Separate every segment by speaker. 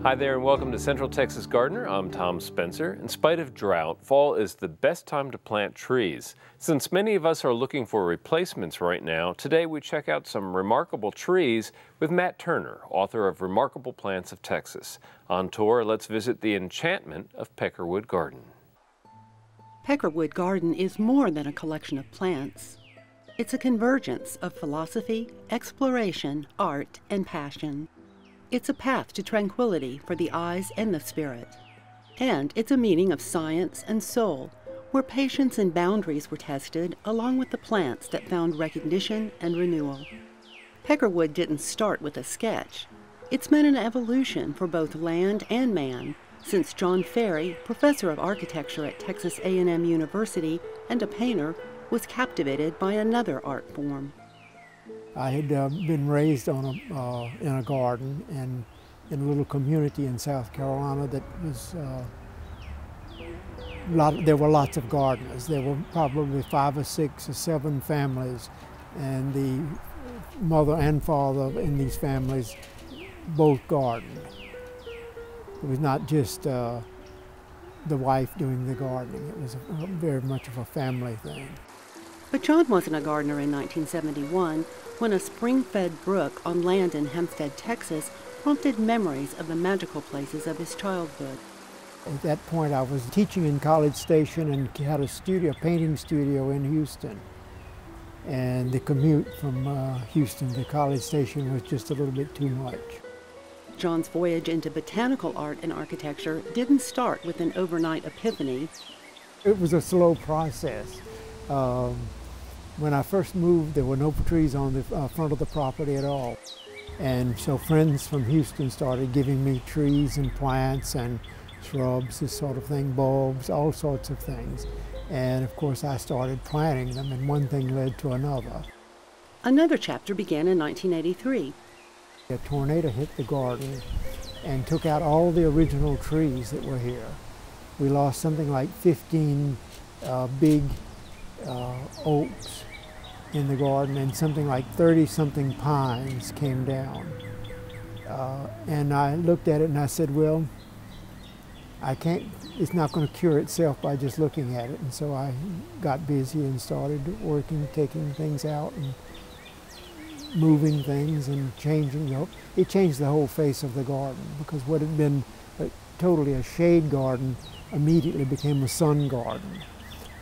Speaker 1: Hi there and welcome to Central Texas Gardener. I'm Tom Spencer. In spite of drought, fall is the best time to plant trees. Since many of us are looking for replacements right now, today we check out some remarkable trees with Matt Turner, author of Remarkable Plants of Texas. On tour, let's visit the enchantment of Peckerwood Garden.
Speaker 2: Peckerwood Garden is more than a collection of plants. It's a convergence of philosophy, exploration, art, and passion. It's a path to tranquility for the eyes and the spirit. And it's a meeting of science and soul, where patience and boundaries were tested, along with the plants that found recognition and renewal. Peckerwood didn't start with a sketch. It's been an evolution for both land and man, since John Ferry, professor of architecture at Texas A&M University and a painter, was captivated by another art form.
Speaker 3: I had been raised on in a garden and in a little community in South Carolina that was, there were lots of gardeners. There were probably 5 or 6 or 7 families, and the mother and father in these families both gardened. It was not just the wife doing the gardening. It was very much of a family thing.
Speaker 2: But John wasn't a gardener in 1971 when a spring-fed brook on land in Hempstead, Texas, prompted memories of the magical places of his childhood.
Speaker 3: At that point, I was teaching in College Station and had a painting studio in Houston. And the commute from Houston to College Station was just a little bit too much.
Speaker 2: John's voyage into botanical art and architecture didn't start with an overnight epiphany.
Speaker 3: It was a slow process. When I first moved, there were no trees on the front of the property at all. And so friends from Houston started giving me trees and plants and shrubs, this sort of thing, bulbs, all sorts of things. And of course I started planting them, and one thing led to another.
Speaker 2: Another chapter began in 1983.
Speaker 3: A tornado hit the garden and took out all the original trees that were here. We lost something like 15 big oaks in the garden, and something like 30-something pines came down. And I looked at it and I said, well, it's not going to cure itself by just looking at it. And so I got busy and started working, taking things out and moving things and changing. It changed the whole face of the garden, because what had been totally a shade garden immediately became a sun garden.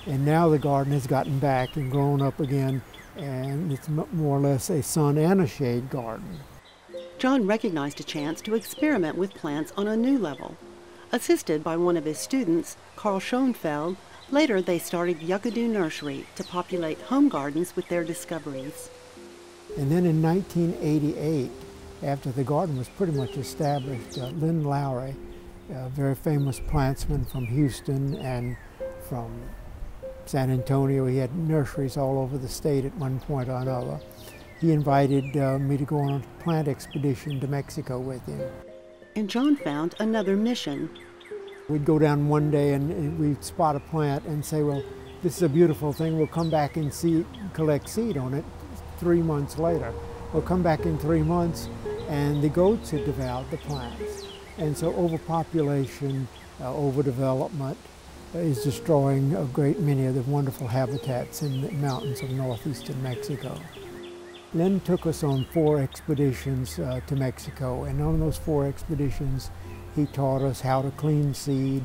Speaker 3: And now the garden has gotten back and grown up again, and it's more or less a sun and a shade garden.
Speaker 2: John recognized a chance to experiment with plants on a new level. Assisted by one of his students, Carl Schoenfeld, later they started Yucadou Nursery to populate home gardens with their discoveries.
Speaker 3: And then in 1988, after the garden was pretty much established, Lynn Lowry, a very famous plantsman from Houston and from San Antonio, he had nurseries all over the state at one point or another. He invited me to go on a plant expedition to Mexico with him.
Speaker 2: And John found another mission.
Speaker 3: We'd go down one day and we'd spot a plant and say, well, this is a beautiful thing, we'll come back and collect seed on it 3 months later. We'll come back in 3 months and the goats had devoured the plants. And so overpopulation, overdevelopment, is destroying a great many of the wonderful habitats in the mountains of northeastern Mexico. Lynn took us on 4 expeditions to Mexico, and on those 4 expeditions he taught us how to clean seed,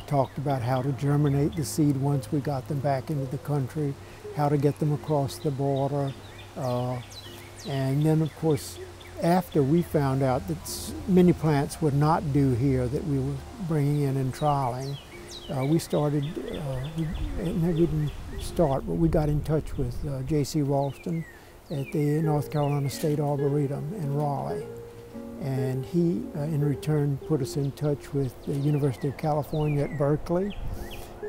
Speaker 3: talked about how to germinate the seed once we got them back into the country, how to get them across the border, and then of course after we found out that many plants would not do here that we were bringing in and trialing, we started, and we didn't start, but we got in touch with J.C. Ralston at the North Carolina State Arboretum in Raleigh. And he, in return, put us in touch with the University of California at Berkeley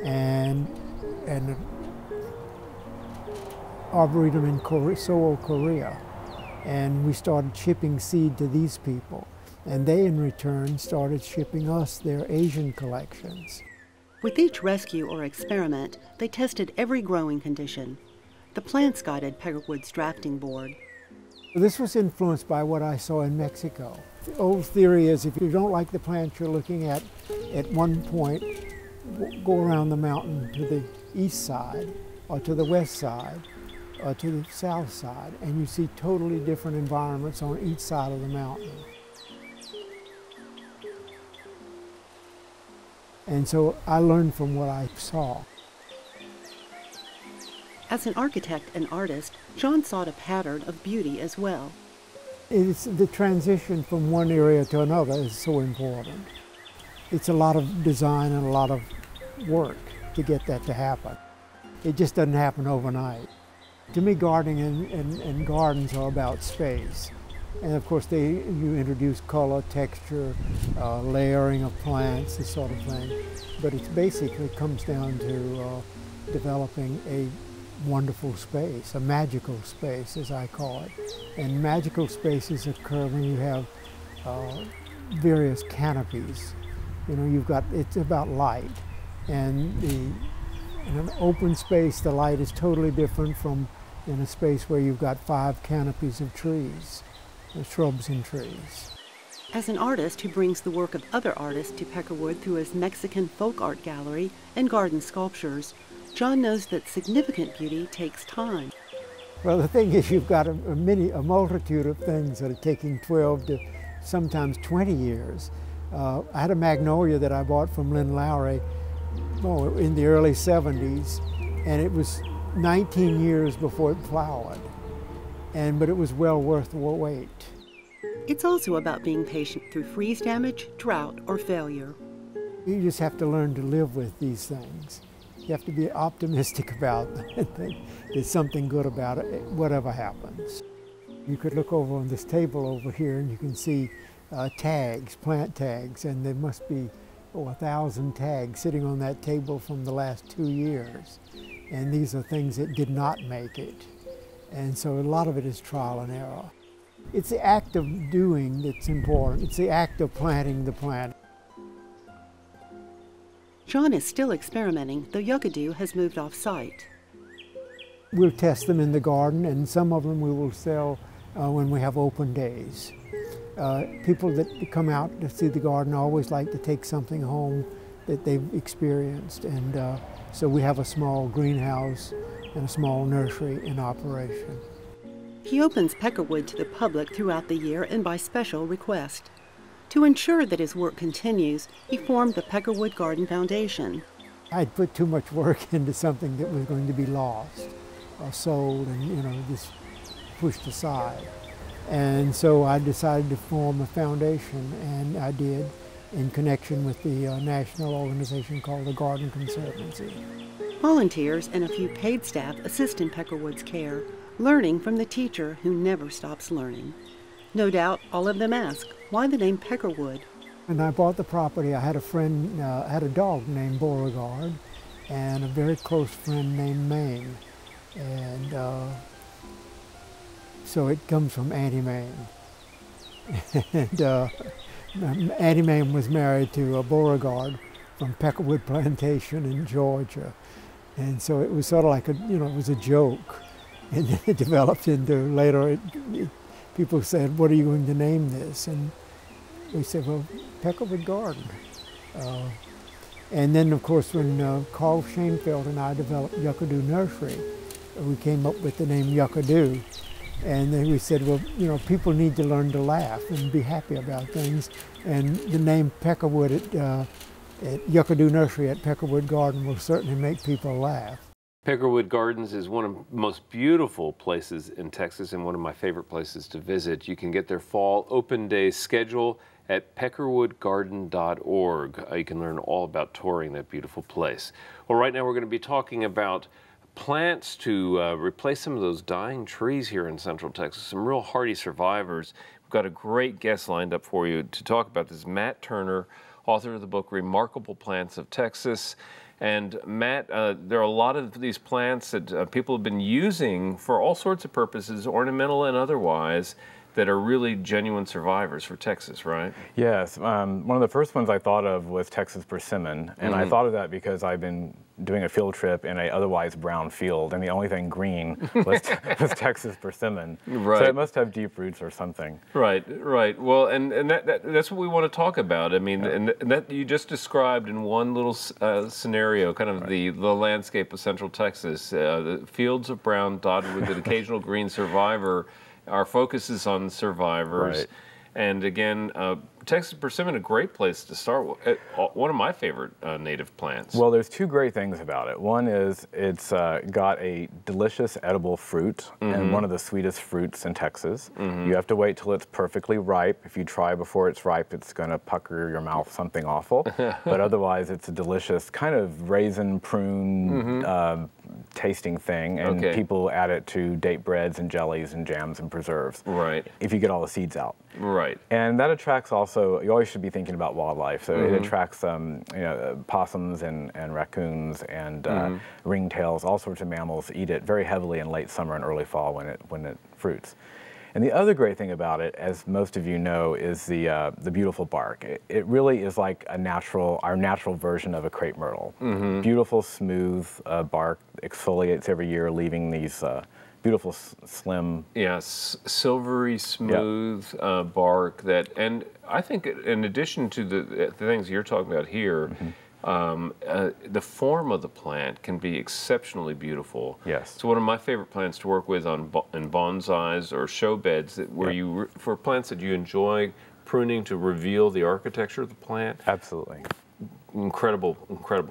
Speaker 3: and an arboretum in Seoul, Korea. And we started shipping seed to these people. And they, in return, started shipping us their Asian collections.
Speaker 2: With each rescue or experiment, they tested every growing condition. The plants guided Peckerwood's drafting board.
Speaker 3: This was influenced by what I saw in Mexico. The old theory is if you don't like the plants you're looking at one point, go around the mountain to the east side or to the west side or to the south side, and you see totally different environments on each side of the mountain. And so I learned from what I saw.
Speaker 2: As an architect and artist, John sought a pattern of beauty as well.
Speaker 3: It's the transition from one area to another is so important. It's a lot of design and a lot of work to get that to happen. It just doesn't happen overnight. To me, gardening and gardens are about space. And of course, you introduce color, texture, layering of plants, this sort of thing. But it basically comes down to developing a wonderful space, a magical space, as I call it. And magical spaces occur when you have various canopies. You know, it's about light. And in an open space, the light is totally different from in a space where you've got 5 canopies of trees, shrubs and trees.
Speaker 2: As an artist who brings the work of other artists to Peckerwood through his Mexican folk art gallery and garden sculptures, John knows that significant beauty takes time.
Speaker 3: Well, the thing is, you've got a multitude of things that are taking 12 to sometimes 20 years. I had a magnolia that I bought from Lynn Lowry in the early 70s, and it was 19 years before it flowered. But it was well worth the wait.
Speaker 2: It's also about being patient through freeze damage, drought, or failure.
Speaker 3: You just have to learn to live with these things. You have to be optimistic about them and think there's something good about it, whatever happens. You could look over on this table over here and you can see tags, plant tags, and there must be 1,000 tags sitting on that table from the last 2 years. And these are things that did not make it. And so a lot of it is trial and error. It's the act of doing that's important. It's the act of planting the plant.
Speaker 2: John is still experimenting, though yucca has moved off-site.
Speaker 3: We'll test them in the garden, and some of them we will sell when we have open days. People that come out to see the garden always like to take something home that they've experienced, and so we have a small greenhouse and a small nursery in operation.
Speaker 2: He opens Peckerwood to the public throughout the year and by special request. To ensure that his work continues, he formed the Peckerwood Garden Foundation.
Speaker 3: I'd put too much work into something that was going to be lost or sold and, just pushed aside. And so I decided to form a foundation, and I did in connection with the national organization called the Garden Conservancy.
Speaker 2: Volunteers and a few paid staff assist in Peckerwood's care, learning from the teacher who never stops learning. No doubt all of them ask, why the name Peckerwood?
Speaker 3: When I bought the property, I had a friend, had a dog named Beauregard and a very close friend named Maine. And so it comes from Auntie Maine. And Auntie Maine was married to Beauregard from Peckerwood Plantation in Georgia. And so it was sort of like it was a joke. And then it developed into later, people said, what are you going to name this? And we said, well, Peckerwood Garden. And then, of course, when Carl Shanefield and I developed Yucca-Do Nursery, we came up with the name Yucca-Do. And then we said, well, people need to learn to laugh and be happy about things. And the name Peckerwood at Yucca-Do Nursery at Peckerwood Garden will certainly make people laugh.
Speaker 1: Peckerwood Gardens is one of the most beautiful places in Texas and one of my favorite places to visit. You can get their fall open day schedule at peckerwoodgarden.org. You can learn all about touring that beautiful place. Well, right now we're going to be talking about plants to replace some of those dying trees here in Central Texas, some real hardy survivors. We've got a great guest lined up for you to talk about this. Matt Turner, author of the book Remarkable Plants of Texas. And Matt, there are a lot of these plants that people have been using for all sorts of purposes, ornamental and otherwise, that are really genuine survivors for Texas, right?
Speaker 4: Yes. One of the first ones I thought of was Texas persimmon, and I thought of that because I've been doing a field trip in a otherwise brown field, and the only thing green was Texas persimmon.
Speaker 1: Right.
Speaker 4: So it must have deep roots or something.
Speaker 1: Right, right. Well, and that's what we want to talk about. I mean, and that you just described in one little scenario, kind of the landscape of Central Texas, the fields of brown dotted with an occasional green survivor. Our focus is on survivors.
Speaker 4: Right.
Speaker 1: And again, Texas persimmon, a great place to start. One of my favorite native plants.
Speaker 4: Well, there's two great things about it. One is it's got a delicious edible fruit, and one of the sweetest fruits in Texas. You have to wait till it's perfectly ripe. If you try before it's ripe, it's going to pucker your mouth something awful. But otherwise, it's a delicious kind of raisin prune tasting thing, and people add it to date breads and jellies and jams and preserves.
Speaker 1: Right.
Speaker 4: If you get all the seeds out.
Speaker 1: Right.
Speaker 4: And that attracts also, you always should be thinking about wildlife. So it attracts possums and raccoons and ringtails, all sorts of mammals eat it very heavily in late summer and early fall when it fruits. And the other great thing about it, as most of you know, is the beautiful bark. It really is like our natural version of a crepe myrtle. Beautiful, smooth bark, exfoliates every year, leaving these beautiful, slim.
Speaker 1: Yes, silvery, smooth bark and I think in addition to the things you're talking about here, the form of the plant can be exceptionally beautiful.
Speaker 4: Yes.
Speaker 1: It's one of my favorite plants to work with in bonsais or show beds for plants that you enjoy pruning to reveal the architecture of the plant.
Speaker 4: Absolutely.
Speaker 1: Incredible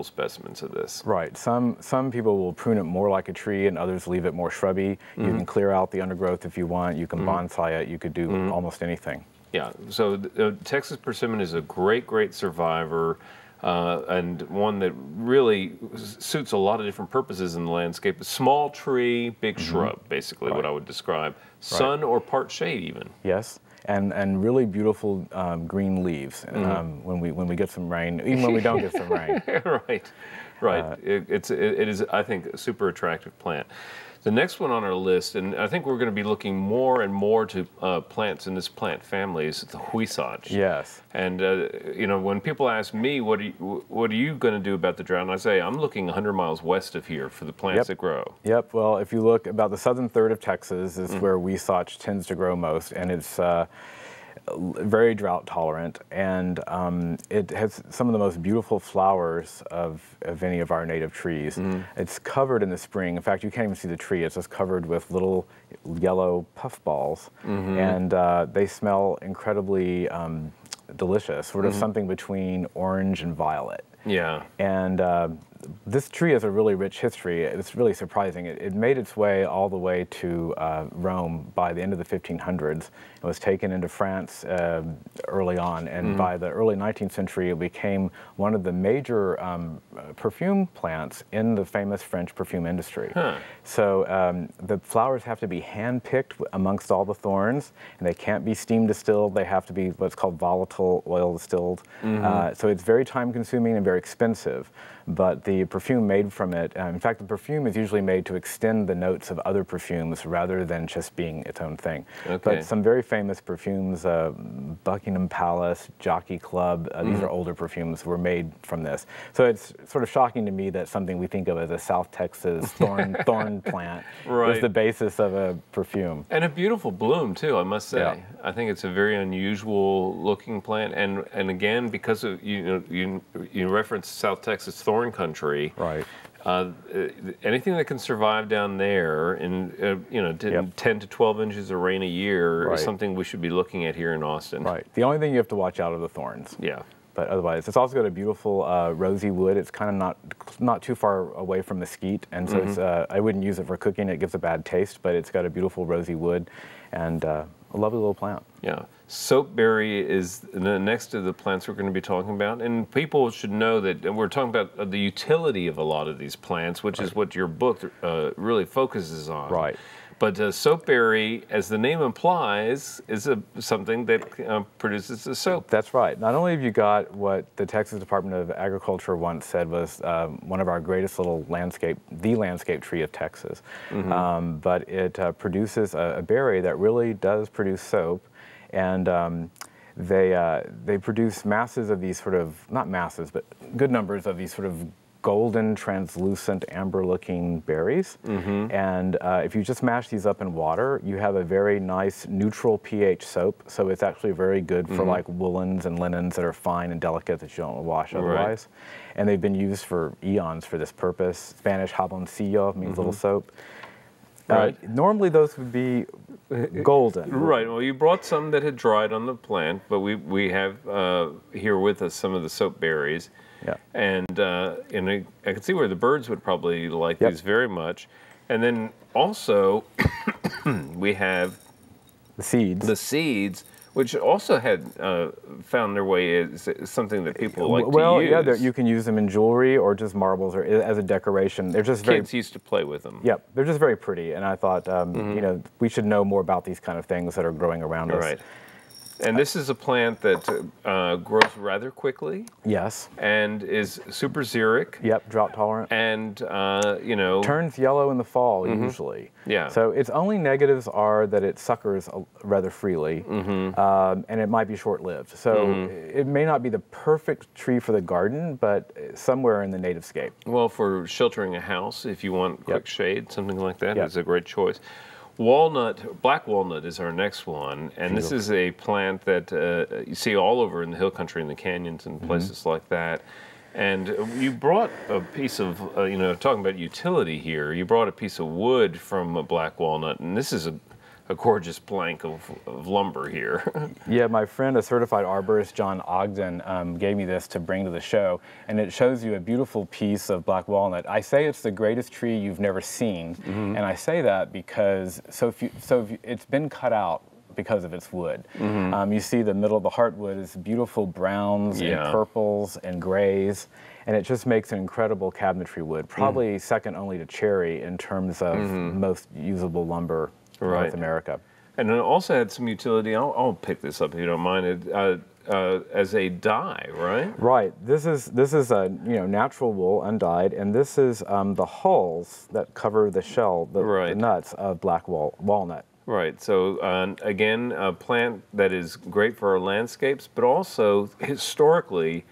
Speaker 1: specimens of this.
Speaker 4: Right. Some people will prune it more like a tree, and others leave it more shrubby. You can clear out the undergrowth if you want. You can bonsai it. You could do almost anything. Yeah.
Speaker 1: So Texas persimmon is a great survivor. And one that really suits a lot of different purposes in the landscape. A small tree, big shrub, basically what I would describe. Sun or part shade even.
Speaker 4: Yes, and really beautiful green leaves when we get some rain, even when we don't get some rain.
Speaker 1: Right. It is, I think, a super attractive plant. The next one on our list, and I think we're going to be looking more and more to plants in this plant family, is the huisage.
Speaker 4: Yes.
Speaker 1: And when people ask me, what are you going to do about the drought? And I say, I'm looking 100 miles west of here for the plants that grow.
Speaker 4: Yep. Well, if you look about the southern third of Texas is where huisage tends to grow most, and it's very drought tolerant, and it has some of the most beautiful flowers of any of our native trees. It's covered in the spring. In fact, you can't even see the tree. It's just covered with little yellow puffballs, and they smell incredibly delicious, sort of something between orange and violet.
Speaker 1: Yeah.
Speaker 4: And this tree has a really rich history. It's really surprising. It made its way all the way to Rome by the end of the 1500s. It was taken into France early on, and by the early 19th century, it became one of the major perfume plants in the famous French perfume industry. So the flowers have to be hand-picked amongst all the thorns, and they can't be steam distilled. They have to be what's called volatile oil distilled. So it's very time-consuming and very expensive. But the perfume made from it, in fact, the perfume is usually made to extend the notes of other perfumes rather than just being its own thing. But some very famous perfumes, Buckingham Palace, Jockey Club, these are older perfumes, were made from this. So it's sort of shocking to me that something we think of as a South Texas thorn plant is the basis of a perfume.
Speaker 1: And a beautiful bloom, too, I must say. Yeah. I think it's a very unusual looking plant. And again, because of, you referenced South Texas thorn country.
Speaker 4: Right.
Speaker 1: Anything that can survive down there in 10 to 12 inches of rain a year is something we should be looking at here in Austin.
Speaker 4: Right. The only thing you have to watch out are the thorns.
Speaker 1: Yeah.
Speaker 4: But otherwise, it's also got a beautiful rosy wood. It's kind of not too far away from mesquite, and so it's, I wouldn't use it for cooking. It gives a bad taste, but it's got a beautiful rosy wood and a lovely little plant.
Speaker 1: Yeah. Soapberry is the next of the plants we're going to be talking about, and people should know that we're talking about the utility of a lot of these plants, which is what your book really focuses on.
Speaker 4: Right.
Speaker 1: But soapberry, as the name implies, is something that produces a soap.
Speaker 4: That's right. Not only have you got what the Texas Department of Agriculture once said was one of our greatest little landscape tree of Texas, but it produces a berry that really does produce soap, and they produce masses of these sort of, not masses, but good numbers of these sort of golden, translucent, amber-looking berries. And if you just mash these up in water, you have a very nice neutral pH soap. So it's actually very good for like woolens and linens that are fine and delicate that you don't wash otherwise. And they've been used for eons for this purpose. Spanish jaboncillo means little soap. Normally those would be golden.
Speaker 1: Right. Well, you brought some that had dried on the plant, but we have here with us some of the soap berries.
Speaker 4: Yeah.
Speaker 1: And I can see where the birds would probably like these very much. And then also we have
Speaker 4: the seeds.
Speaker 1: The seeds, which also had found their way as something that people like to use.
Speaker 4: Well, yeah, you can use them in jewelry or just marbles or as a decoration. They're just
Speaker 1: kids used to play with them.
Speaker 4: Yep, they're just very pretty. And I thought, you know, we should know more about these kind of things that are growing around us.
Speaker 1: Right. And this is a plant that grows rather quickly.
Speaker 4: Yes.
Speaker 1: And is super xeric.
Speaker 4: Yep, drought tolerant.
Speaker 1: And, you know.
Speaker 4: Turns yellow in the fall, usually.
Speaker 1: Yeah.
Speaker 4: So its only negatives are that it suckers rather freely, and it might be short-lived. So it may not be the perfect tree for the garden, but somewhere in the native scape.
Speaker 1: Well, for sheltering a house, if you want quick shade, something like that is a great choice. Walnut, black walnut is our next one, and this is a plant that you see all over in the hill country and the canyons and places like that. And you brought a piece of, you know, talking about utility here, you brought a piece of wood from a black walnut, and this is a gorgeous plank of lumber here.
Speaker 4: Yeah, my friend, a certified arborist, John Ogden, gave me this to bring to the show, and it shows you a beautiful piece of black walnut. I say it's the greatest tree you've never seen, and I say that because it's been cut out because of its wood. You see the middle of the heartwood is beautiful browns and purples and grays, and it just makes an incredible cabinetry wood, probably second only to cherry in terms of most usable lumber in North America. And
Speaker 1: it also had some utility. I'll pick this up if you don't mind. As a dye, right?
Speaker 4: Right. This is a natural wool undyed, and this is the hulls that cover the shell, the nuts of black walnut.
Speaker 1: Right. So again, a plant that is great for our landscapes, but also historically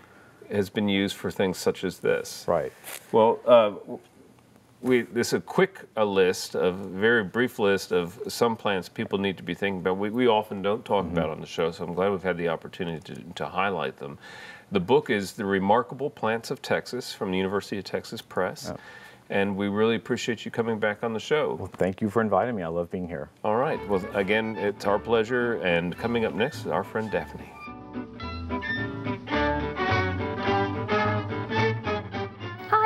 Speaker 1: has been used for things such as this.
Speaker 4: Right.
Speaker 1: Well. This is a quick list, a very brief list of some plants people need to be thinking about. We often don't talk about on the show, so I'm glad we've had the opportunity to highlight them. The book is The Remarkable Plants of Texas from the University of Texas Press, and we really appreciate you coming back on the show.
Speaker 4: Well, thank you for inviting me. I love being here.
Speaker 1: All right. Well, again, it's our pleasure, and coming up next is our friend Daphne.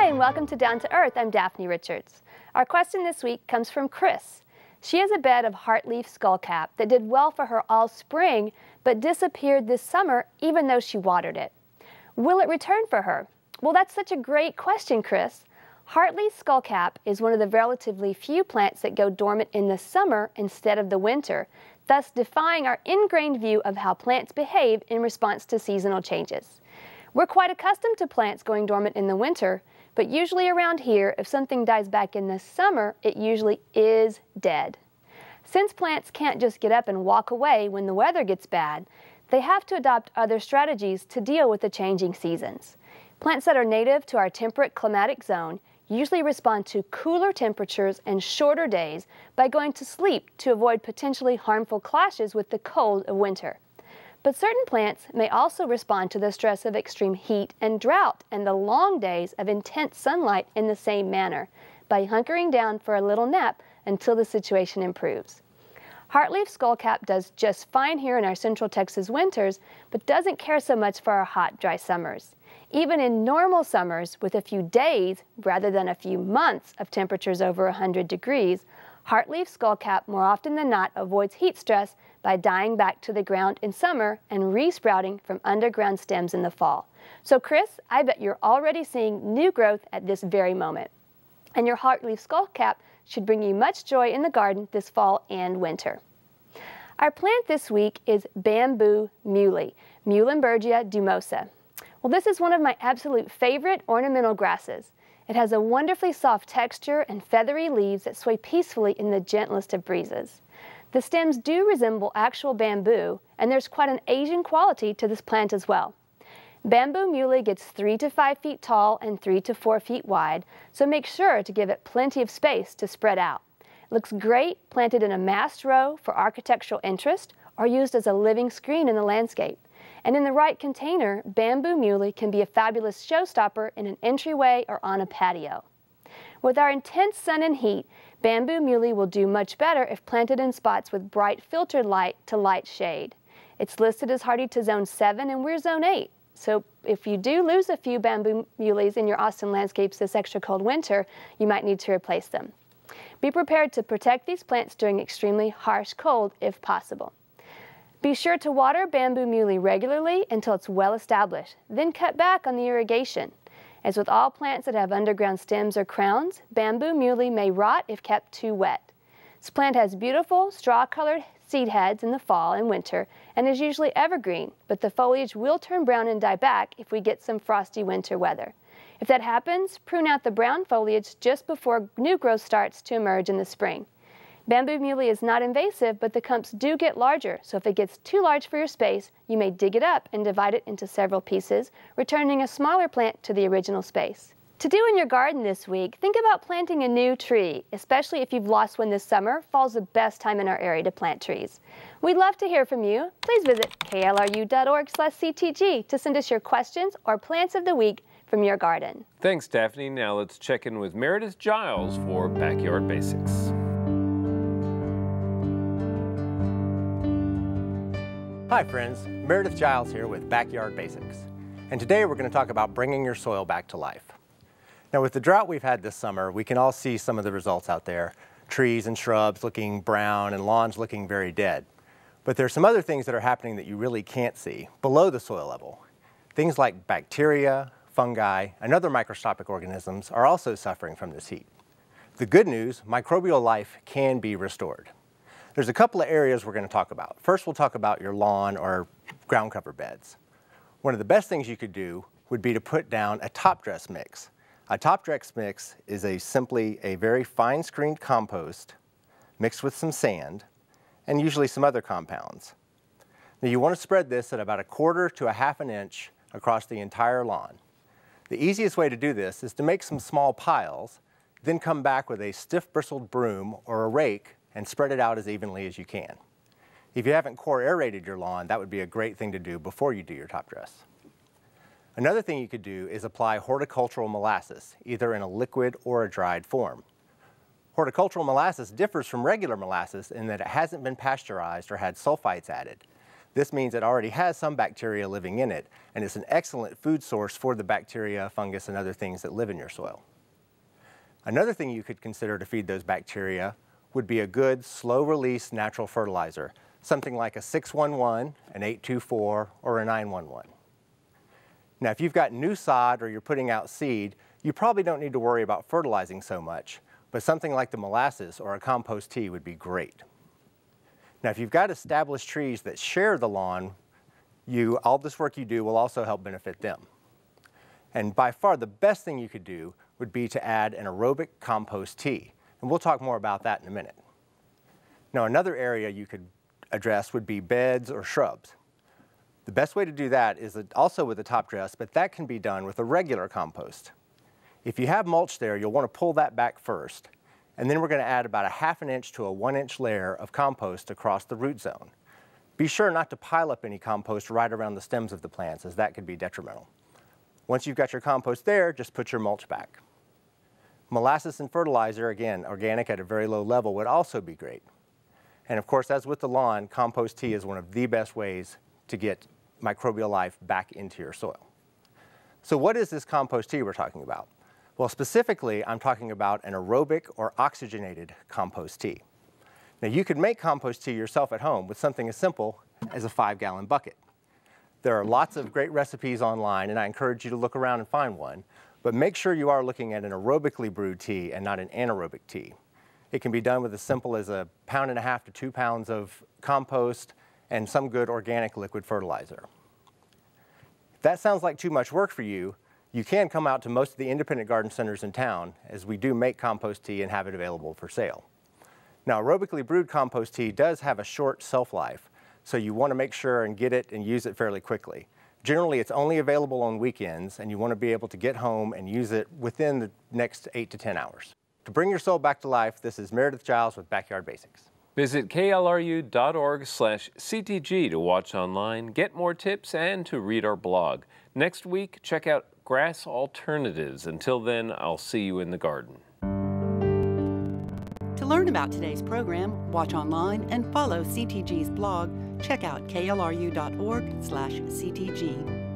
Speaker 5: And welcome to Down to Earth. I'm Daphne Richards. Our question this week comes from Chris. She has a bed of heartleaf skullcap that did well for her all spring, but disappeared this summer even though she watered it. Will it return for her? Well, that's such a great question, Chris. Heartleaf skullcap is one of the relatively few plants that go dormant in the summer instead of the winter, thus defying our ingrained view of how plants behave in response to seasonal changes. We're quite accustomed to plants going dormant in the winter, but usually around here, if something dies back in the summer, it usually is dead. Since plants can't just get up and walk away when the weather gets bad, they have to adopt other strategies to deal with the changing seasons. Plants that are native to our temperate climatic zone usually respond to cooler temperatures and shorter days by going to sleep to avoid potentially harmful clashes with the cold of winter. But certain plants may also respond to the stress of extreme heat and drought and the long days of intense sunlight in the same manner, by hunkering down for a little nap until the situation improves. Heartleaf skullcap does just fine here in our central Texas winters, but doesn't care so much for our hot, dry summers. Even in normal summers, with a few days rather than a few months of temperatures over 100 degrees, heartleaf skullcap more often than not avoids heat stress by dying back to the ground in summer and resprouting from underground stems in the fall. So Chris, I bet you're already seeing new growth at this very moment. And your heartleaf skullcap should bring you much joy in the garden this fall and winter. Our plant this week is bamboo muhly, Muhlenbergia dumosa. Well, this is one of my absolute favorite ornamental grasses. It has a wonderfully soft texture and feathery leaves that sway peacefully in the gentlest of breezes. The stems do resemble actual bamboo, and there's quite an Asian quality to this plant as well. Bamboo muhly gets 3 to 5 feet tall and 3 to 4 feet wide, so make sure to give it plenty of space to spread out. It looks great planted in a massed row for architectural interest or used as a living screen in the landscape. And in the right container, bamboo muhly can be a fabulous showstopper in an entryway or on a patio. With our intense sun and heat, bamboo muhly will do much better if planted in spots with bright filtered light to light shade. It's listed as hardy to zone 7 and we're zone 8. So if you do lose a few bamboo muhlies in your Austin landscapes this extra cold winter, you might need to replace them. Be prepared to protect these plants during extremely harsh cold if possible. Be sure to water bamboo muhly regularly until it's well established, then cut back on the irrigation. As with all plants that have underground stems or crowns, bamboo muhly may rot if kept too wet. This plant has beautiful straw-colored seed heads in the fall and winter and is usually evergreen, but the foliage will turn brown and die back if we get some frosty winter weather. If that happens, prune out the brown foliage just before new growth starts to emerge in the spring. Bamboo muhly is not invasive, but the clumps do get larger, so if it gets too large for your space, you may dig it up and divide it into several pieces, returning a smaller plant to the original space. To do in your garden this week, think about planting a new tree, especially if you've lost one this summer. Fall's the best time in our area to plant trees. We'd love to hear from you. Please visit klru.org/ctg to send us your questions or plants of the week from your garden.
Speaker 1: Thanks, Daphne. Now let's check in with Merrideth Jiles for Backyard Basics.
Speaker 6: Hi friends, Merrideth Jiles here with Backyard Basics. And today we're going to talk about bringing your soil back to life. Now with the drought we've had this summer, we can all see some of the results out there. Trees and shrubs looking brown and lawns looking very dead. But there's some other things that are happening that you really can't see below the soil level. Things like bacteria, fungi, and other microscopic organisms are also suffering from this heat. The good news, microbial life can be restored. There's a couple of areas we're going to talk about. First, we'll talk about your lawn or ground cover beds. One of the best things you could do would be to put down a top dress mix. A top dress mix is simply a very fine screened compost mixed with some sand and usually some other compounds. Now you want to spread this at about 1/4 to 1/2 inch across the entire lawn. The easiest way to do this is to make some small piles, then come back with a stiff bristled broom or a rake and spread it out as evenly as you can. If you haven't core aerated your lawn, that would be a great thing to do before you do your top dress. Another thing you could do is apply horticultural molasses, either in a liquid or a dried form. Horticultural molasses differs from regular molasses in that it hasn't been pasteurized or had sulfites added. This means it already has some bacteria living in it, and it's an excellent food source for the bacteria, fungus, and other things that live in your soil. Another thing you could consider to feed those bacteria would be a good slow-release natural fertilizer, something like a 611, an 824, or a 911. Now, if you've got new sod or you're putting out seed, you probably don't need to worry about fertilizing so much, but something like the molasses or a compost tea would be great. Now, if you've got established trees that share the lawn, all this work you do will also help benefit them. And by far the best thing you could do would be to add an aerobic compost tea. And we'll talk more about that in a minute. Now, another area you could address would be beds or shrubs. The best way to do that is also with a top dress, but that can be done with a regular compost. If you have mulch there, you'll want to pull that back first, and then we're going to add about 1/2 inch to a 1 inch layer of compost across the root zone. Be sure not to pile up any compost right around the stems of the plants, as that could be detrimental. Once you've got your compost there, just put your mulch back. Molasses and fertilizer, again, organic at a very low level, would also be great. And of course, as with the lawn, compost tea is one of the best ways to get microbial life back into your soil. So what is this compost tea we're talking about? Well, specifically, I'm talking about an aerobic or oxygenated compost tea. Now, you could make compost tea yourself at home with something as simple as a 5-gallon bucket. There are lots of great recipes online, and I encourage you to look around and find one. But make sure you are looking at an aerobically brewed tea and not an anaerobic tea. It can be done with as simple as 1.5 pounds to 2 pounds of compost and some good organic liquid fertilizer. If that sounds like too much work for you, you can come out to most of the independent garden centers in town, as we do make compost tea and have it available for sale. Now, aerobically brewed compost tea does have a short shelf life, so you want to make sure and get it and use it fairly quickly. Generally, it's only available on weekends, and you want to be able to get home and use it within the next 8 to 10 hours. To bring your soil back to life, this is Merrideth Jiles with Backyard Basics.
Speaker 1: Visit klru.org/CTG to watch online, get more tips, and to read our blog. Next week, check out grass alternatives. Until then, I'll see you in the garden.
Speaker 2: To learn about today's program, watch online and follow CTG's blog. Check out klru.org/CTG.